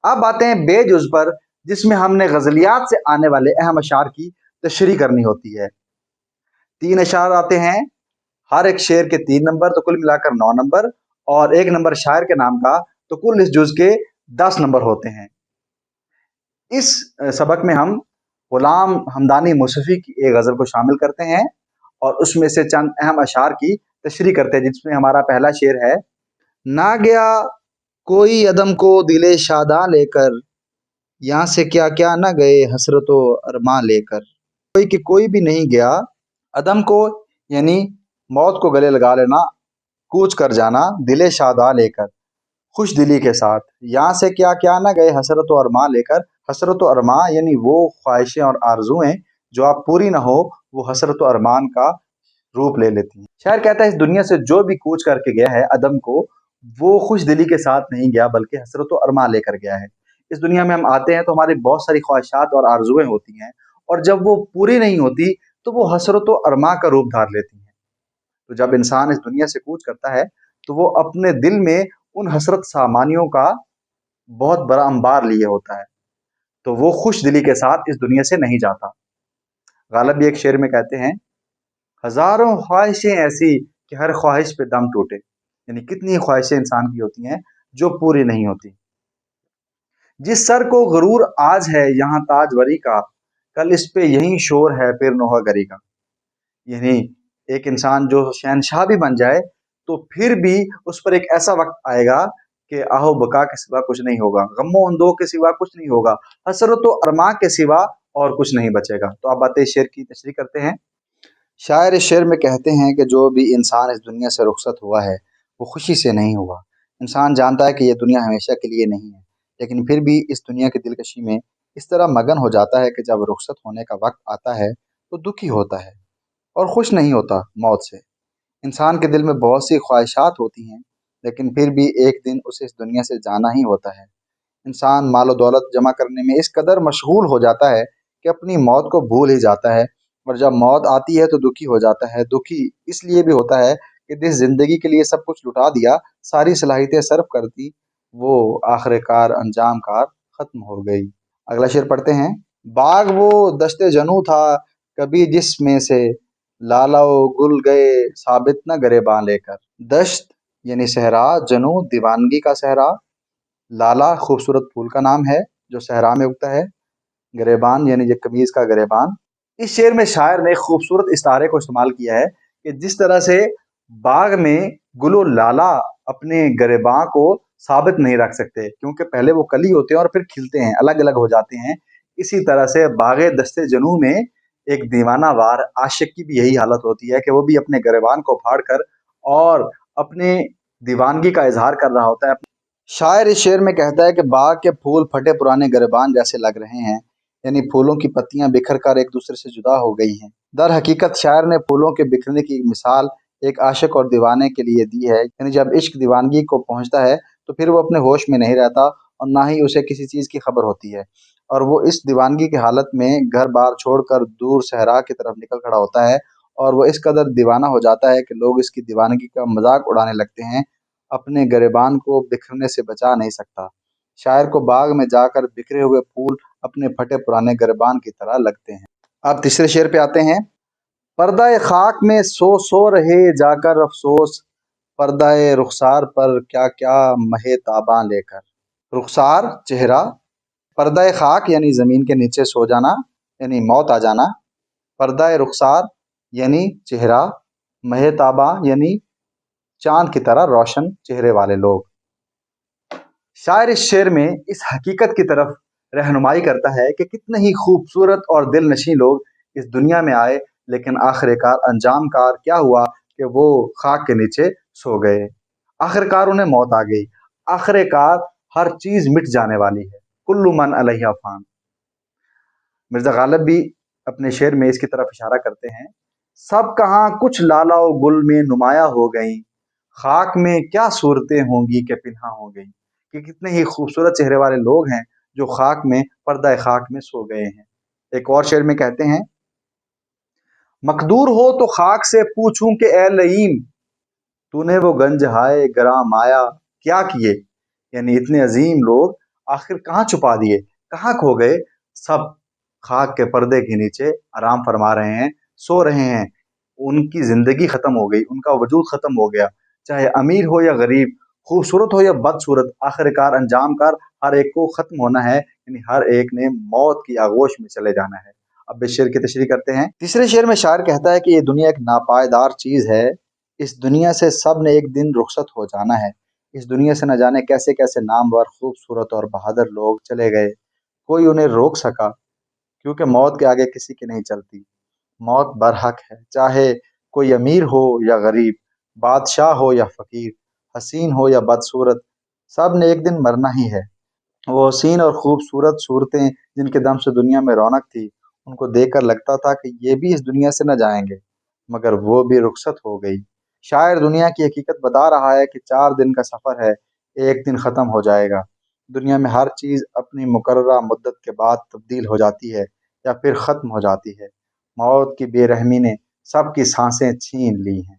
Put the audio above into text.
अब आते हैं बेजुज पर, जिसमें हमने गजलियात से आने वाले अहम अशार की तशरीह करनी होती है। 3 अशार आते हैं, हर एक शेर के 3 नंबर, तो कुल मिलाकर 9 नंबर, और 1 नंबर शायर के नाम का, तो कुल इस जुज के 10 नंबर होते हैं। इस सबक में हम गुलाम हमदानी मुसफ़ी की एक गज़ल को शामिल करते हैं और उसमें से चंद अहम अशार की तशरीह करते हैं, जिसमें हमारा पहला शेर है, ना गया कोई अदम को दिले शादा लेकर, यहाँ से क्या क्या ना गए हसरतो अरमा लेकर। कोई कि कोई भी नहीं गया, अदम को यानी मौत को गले लगा लेना, कूच कर जाना, दिले शादा लेकर खुश दिली के साथ, यहाँ से क्या क्या ना गए हसरत और अरमा लेकर। हसरत और अरमा यानी वो ख्वाहिशें और आरजुएं जो आप पूरी ना हो, वो हसरत और अरमान का रूप ले लेती हैं। शायर कहता है, इस दुनिया से जो भी कूच करके गया है अदम को, वो खुश दिली के साथ नहीं गया बल्कि हसरत और अरमा लेकर गया है। इस दुनिया में हम आते हैं तो हमारी बहुत सारी ख्वाहिशात और आरजुएं होती हैं, और जब वो पूरी नहीं होती तो वो हसरत और अरमा का रूप धार लेती हैं। तो जब इंसान इस दुनिया से कूच करता है तो वो अपने दिल में उन हसरत सामानियों का बहुत बड़ा अंबार लिए होता है, तो वो खुश दिली के साथ इस दुनिया से नहीं जाता। गालिब भी एक शेर में कहते हैं, हजारों ख्वाहिशें ऐसी कि हर ख्वाहिश पे दम टूटे, यानी कितनी ख्वाहिशें इंसान की होती हैं जो पूरी नहीं होती। जिस सर को गुरूर आज है यहाँ ताजवरी का, कल इस पे यही शोर है फिर नोहागरी का। यानी एक इंसान जो शहनशाह भी बन जाए तो फिर भी उस पर एक ऐसा वक्त आएगा कि आहो बका के सिवा कुछ नहीं होगा, गमो अंदो के सिवा कुछ नहीं होगा, हसरत अरमा के सिवा और कुछ नहीं बचेगा। तो आप बातें शेर की तशरीह करते हैं। शायर इस शेर में कहते हैं कि जो भी इंसान इस दुनिया से रुखसत हुआ है वो खुशी से नहीं हुआ। इंसान जानता है कि ये दुनिया हमेशा के लिए नहीं है, लेकिन फिर भी इस दुनिया की दिलकशी में इस तरह मगन हो जाता है कि जब रुखसत होने का वक्त आता है तो दुखी होता है और खुश नहीं होता मौत से। इंसान के दिल में बहुत सी ख्वाहिशात होती हैं, लेकिन फिर भी एक दिन उसे इस दुनिया से जाना ही होता है। इंसान मालो दौलत जमा करने में इस कदर मशगूल हो जाता है कि अपनी मौत को भूल ही जाता है, और जब मौत आती है तो दुखी हो जाता है। दुखी इसलिए भी होता है कि जिस जिंदगी के लिए सब कुछ लुटा दिया, सारी सलाहियतें सर्फ कर दी, वो आखिरकार अंजाम कार खत्म हो गई। अगला शेर पढ़ते हैं, बाग वो दश्ते जनू था कभी जिसमें से, लालाओ गुल गए साबित न गरेबां लेकर। दश्त यानी सहरा, जनू दीवानगी का सहरा, लाला खूबसूरत फूल का नाम है जो सहरा में उगता है, गरेबान यानी ये कमीज का गरेबान। इस शेर में शायर ने खूबसूरत इस्तारे को इस्तेमाल किया है कि जिस तरह से बाग में गुलो लाला अपने गरेबां को साबित नहीं रख सकते, क्योंकि पहले वो कली होते हैं और फिर खिलते हैं, अलग अलग हो जाते हैं। इसी तरह से बागे दस्ते जनू में एक दीवाना वार आशिक की भी यही हालत होती है कि वो भी अपने गरेबान को फाड़ कर और अपने दीवानगी का इजहार कर रहा होता है। शायर इस शेर में कहता है कि बाग के फूल फटे पुराने गरेबान जैसे लग रहे हैं, यानी फूलों की पत्तियां बिखर कर एक दूसरे से जुदा हो गई हैं। दर हकीकत शायर ने फूलों के बिखरने की मिसाल एक आशिक और दीवाने के लिए दी है, यानी जब इश्क दीवानगी को पहुंचता है तो फिर वो अपने होश में नहीं रहता और ना ही उसे किसी चीज़ की खबर होती है, और वो इस दीवानगी की हालत में घर बार छोड़कर दूर सहरा की तरफ निकल खड़ा होता है, और वो इस कदर दीवाना हो जाता है कि लोग इसकी दीवानगी का मजाक उड़ाने लगते हैं। अपने गरेबान को बिखरने से बचा नहीं सकता। शायर को बाग में जाकर बिखरे हुए फूल अपने फटे पुराने गरेबान की तरह लगते हैं। अब तीसरे शेर पे आते हैं, पर्दा खाक में सो सो रहे जाकर अफसोस, पर्दा रुखसार पर क्या क्या महे ताबा लेकर। रुखसार चेहरा, पर्दा खाक यानी ज़मीन के नीचे सो जाना यानी मौत आ जाना, पर्दा रुखसार यानी चेहरा, महे ताबा यानी चांद की तरह रोशन चेहरे वाले लोग। शायर इस शेर में इस हकीकत की तरफ रहनुमाई करता है कि कितने ही खूबसूरत और दिल नशी लोग इस दुनिया में आए, लेकिन आखिरकार अंजाम कार क्या हुआ कि वो खाक के नीचे सो गए। आखिरकार उन्हें मौत आ गई। आखिरकार हर चीज मिट जाने वाली है, कुल्लु मन अलैहा फान। मिर्जा गालिब भी अपने शेर में इसकी तरफ इशारा करते हैं, सब कहाँ कुछ लाला गुल में नुमाया हो गई, खाक में क्या सूरतें होंगी कि पिन्हा हो गई। कि कितने ही खूबसूरत चेहरे वाले लोग हैं जो खाक में, पर्दा खाक में सो गए हैं। एक और शेर में कहते हैं, मकदूर हो तो खाक से पूछूं कि ए लईम, तूने वो गंज हाय गरा माया क्या किए। यानी इतने अजीम लोग आखिर कहाँ छुपा दिए, कहाँ खो गए। सब खाक के पर्दे के नीचे आराम फरमा रहे हैं, सो रहे हैं। उनकी जिंदगी खत्म हो गई, उनका वजूद खत्म हो गया। चाहे अमीर हो या गरीब, खूबसूरत हो या बदसूरत, आखिरकार अंजामकार हर एक को खत्म होना है, यानी हर एक ने मौत की आगोश में चले जाना है। अब इस शेर की तशरीह करते हैं। तीसरे शेर में शायर कहता है कि ये दुनिया एक नापायदार चीज है, इस दुनिया से सब ने एक दिन रुखसत हो जाना है। इस दुनिया से न जाने कैसे कैसे नामवर, खूबसूरत और बहादुर लोग चले गए, कोई उन्हें रोक सका, क्योंकि मौत के आगे किसी की नहीं चलती। मौत बरहक है, चाहे कोई अमीर हो या गरीब, बादशाह हो या फकीर, हसीन हो या बदसूरत, सब ने एक दिन मरना ही है। वो हसीन और खूबसूरत सूरतें जिनके दम से दुनिया में रौनक थी, उनको देखकर लगता था कि ये भी इस दुनिया से न जाएंगे, मगर वो भी रुखसत हो गई। शायर दुनिया की हकीकत बता रहा है कि 4 दिन का सफ़र है, एक दिन ख़त्म हो जाएगा। दुनिया में हर चीज़ अपनी मुकर्ररा मुद्दत के बाद तब्दील हो जाती है या फिर ख़त्म हो जाती है। मौत की बेरहमी ने सबकी सांसें छीन ली हैं।